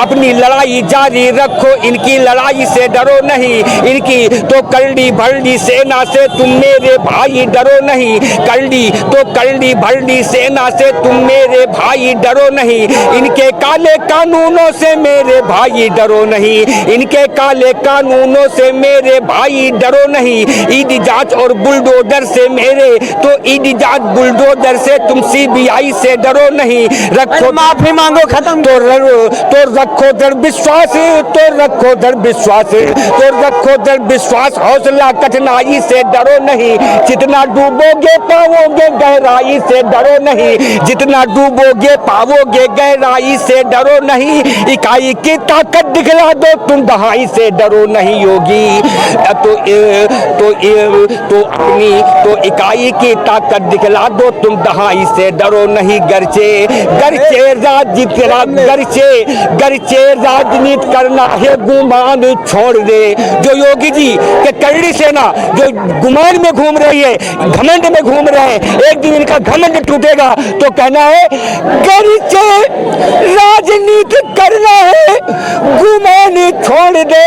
अपनी लड़ाई जारी रखो, इनकी लड़ाई से डरो नहीं, इनकी तो करड़ी भरड़ी सेना से तुम मेरे भाई डरो नहीं, करड़ी तो करड़ी भरड़ी सेना से तुम मेरे भाई डरो नहीं, इनके काले कानूनों से मेरे भाई डरो नहीं, इनके काले कानूनों से मेरे भाई डरो नहीं, ईडी जांच और बुलडोजर से मेरे तो ईडी जांच बुलडोजर से तुम सीबीआई से डरो नहीं, रखो माफी मांगो खत्म तो रखो दृढ़ विश्वास, तो रखो दृढ़ विश्वास, तो रखो दृढ़ विश्वास, हौसला कठिनाई से डरो नहीं, जितना डूबोगे पाओगे गहराई से डरो नहीं, जितना डूबोगे पाओगे गहराई से डरो नहीं, इकाई की ताकत दिखला दो तुम दहाई से डरो नहीं योगी, तो अपनी तो इकाई की ताकत दिखला दो तुम दहाई से डरो नहीं, गरचे राजनीति करना है गुमान छोड़ दे, जो योगी जी के करड़ी सेना जो गुमान में घूम रही है, घमंड में घूम रहे हैं, एक दिन इनका घमंड टूटेगा तो कहना है गरचे राजनीति करना है गुमान छोड़ दे,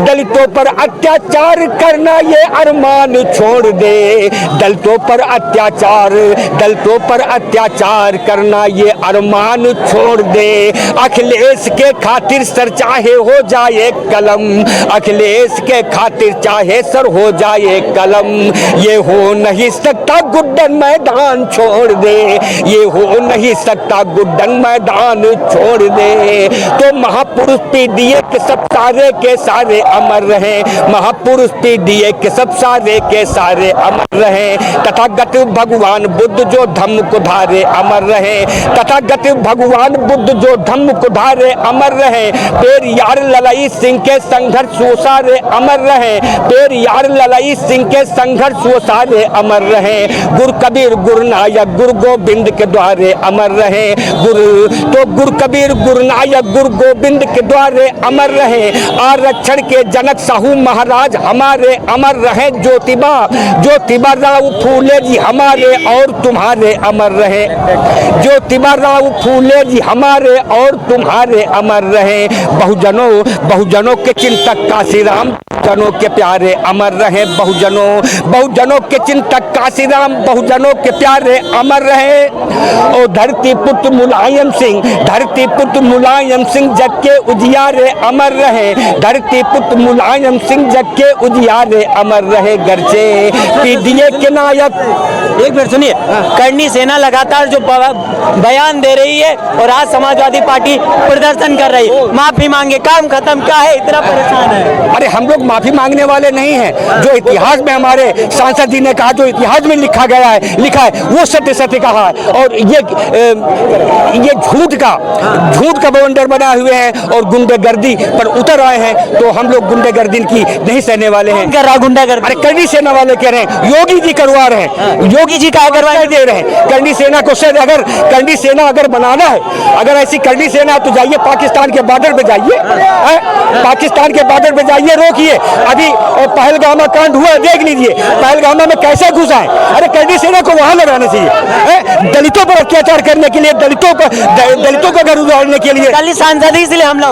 दलितों पर अत्याचार करना ये अरमान छोड़ दे, दलितों पर अत्याचार करना ये अरमान छोड़ दे, अखिलेश के खातिर सर चाहे हो जाए कलम, अखिलेश के खातिर चाहे सर हो जाए कलम, ये हो नहीं सकता गुड्डन मैदान छोड़ दे, ये हो नहीं सकता गुड्डन मैदान छोड़ दे, तो महापुरुष पीडीए के सब सारे के सारे अमर रहे, महापुरुष पीडीए के सब सारे के सारे अमर रहे, तथागत भगवान बुद्ध जो धम्म को धारे अमर रहे, तथागत भगवान बुद्ध जो धम्म को धारे अमर रहे, पेरियार ललाई सिंह के संघर्ष वो सारे अमर रहे, पेरियार ललाई सिंह के संघर्ष वो सारे अमर रहे, गुरु कबीर गुरु नायक गुरु गोविंद के द्वारे अमर रहे, गुरु कबीर गुरु नायक गुरु गोविंद के द्वारे अमर रहे, आरक्षण के जनक साहू महाराज हमारे अमर रहे, ज्योतिबा राव फूले जी हमारे और तुम्हारे अमर रहे, ज्योतिबा राव फूले जी हमारे और तुम्हारे अमर रहे, बहुजनों के चिंतक काशीराम बहुजनों के प्यारे अमर रहे, बहुजनों के चिंतक काशीराम बहुजनों के प्यारे अमर रहे, और धरती पुत्र मुलायम सिंह जग के उजियारे अमर रहे, धरती पुत्र मुलायम सिंह जग के उजियारे अमर रहे, गरचे पीडीए के नायक। एक बार सुनिए, करनी सेना लगातार जो बयान दे रही है और आज समाजवादी पार्टी प्रदर्शन कर रही है, माफी मांगे काम खत्म, क्या है इतना परेशान है? अरे हम लोग माफी मांगने वाले नहीं हैं, जो इतिहास में हमारे सांसद जी ने कहा, जो इतिहास में लिखा है वो सत्य कहा है, और ये झूठ का बवंडर बनाए हुए हैं और गुंडागर्दी पर उतर आए हैं, तो हम लोग गुंडागर्दी की नहीं सहने वाले हैं। गुंडागर्दी? अरे करनी सेना वाले कह रहे हैं, योगी जी करवा रहे हैं, योगी जी का करवाने दे रहे हैं, करनी सेना को शायद अगर करनी सेना अगर बनाना है, अगर ऐसी करनी सेना तो जाइए पाकिस्तान के बॉर्डर पे जाइए, पाकिस्तान के बॉर्डर पे जाइए, रोकिए, अभी पहलगामा कांड हुआ देख लीजिए, पहलगामा में कैसे घुसा है, अरे करनी सेना को वहां लगाना चाहिए, दलितों पर अत्याचार करने के लिए, दलितों को घर उजाड़ने के लिए, दलित सांसद इसलिए हमला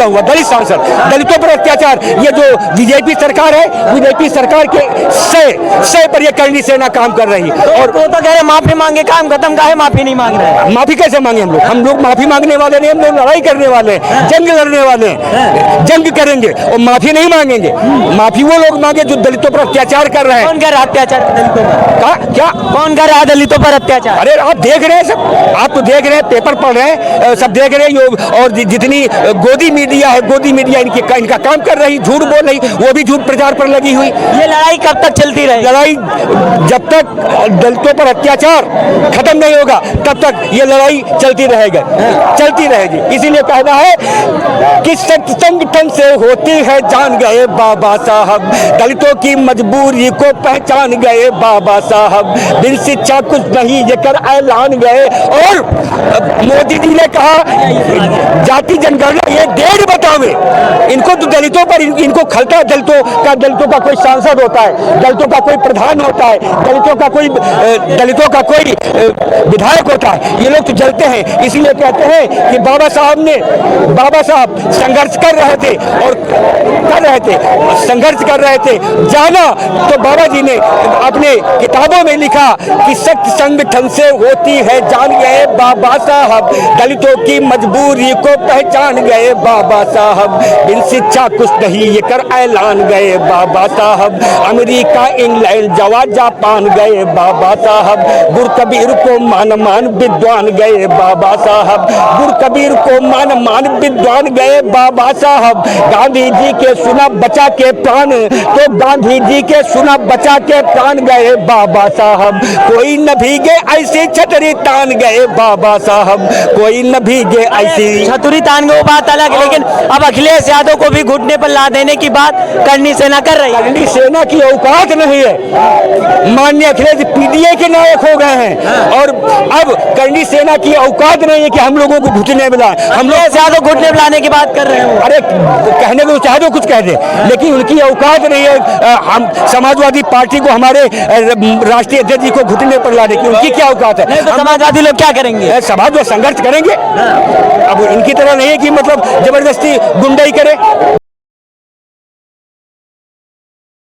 हुआ, दलित सांसद, दलितों पर अत्याचार, ये जो बीजेपी सरकार है, बीजेपी सरकार के सह पर ये करनी सेना काम कर रही है, और तो कह रहे माफी मांगे काम खत्म, का है माफी नहीं मांग रहे? माफी कैसे मांगे हम लोग माफी मांगने वाले नहीं, हम लोग लड़ाई करने वाले हैं, जंग लड़ने वाले हैं, जंग करेंगे और माफी नहीं मांगेंगे, माफी वो लोग मांगे जो दलितों पर अत्याचार कर रहे हैं। कौन कर रहा अत्याचार दलितों पर? क्या कौन कर रहा है दलितों पर अत्याचार? अरे आप देख रहे हैं, सब आप तो देख रहे हैं, पेपर पढ़ रहे हैं, सब देख रहे हैं, और जितनी गोदी मीडिया है, गोदी मीडिया इनका काम कर रही, झूठ बोल रही, वो भी झूठ प्रचार पर लगी हुई। ये लड़ाई कब तक चलती रहेगी? लड़ाई जब तक दलितों पर अत्याचार खत्म नहीं होगा तब तक ये लड़ाई चलती रहेगी। इसीलिए कहना है कि संगठन से होती है जान गए बाबा साहब, दलितों की मजबूरी को पहचान गए बाबा साहब, बिन शिक्षा कुछ नहीं ये कर ऐलान गए, और मोदी जी ने कहा जाति जनगणना ये ये डेढ़ बतावे। इनको तो दलितों पर इनको खलता है, दलितों का कोई सांसद होता है, दलितों का कोई प्रधान होता है, दलितों का कोई विधायक होता है। ये लोग तो जलते हैं। इसलिए कहते हैं कि बाबा साहब संघर्ष कर रहे थे जाना तो बाबा जी ने अपने किताबों में लिखा कि सख्त संगठन से होती है जान गए बाबा साहब, दलितों की मजबूरी को पहचान गए बाबा साहब, बिन शिक्षा कुछ नहीं ये कर ऐलान गए बाबा साहब, अमेरिका इंग्लैंड जवा जापान गए बाबा साहब, गुरु कबीर को मान विद्वान गए बाबा साहब, गुरु कबीर को मान विद्वान गए बाबा साहब, गांधी जी के सुना बचा के प्राण, तो गांधी जी के सुना बचा के प्राण गए बाबा साहब, कोई न भीगे ऐसी छतरी तान गए बाबा साहब, कोई न भीगे ऐसी छतरी तान गए, वो बात अलग है। लेकिन अब अखिलेश यादव को भी घुटने पर ला देने की बात करनी सेना कर रही है। करनी सेना की औकात नहीं है। माननीय अखिलेश पीडीए के नायक हो गए हैं और अब करनी सेना की औकात नहीं है कि हम लोगों को घुटने मिला। हम लोग यादव घुटने मिलाने की बात कर रहे हो। अरे कहने को चाहे तो कुछ कह दे, लेकिन उनकी औकात नहीं है हम समाजवादी पार्टी को, हमारे राष्ट्रीय अध्यक्ष जी को घुटने पर लाने की। उनकी क्या औकात है? तो समाजवादी लोग क्या करेंगे? समाज में संघर्ष करेंगे। अब इनकी तरह नहीं है कि मतलब जबरदस्ती गुंडाई करे।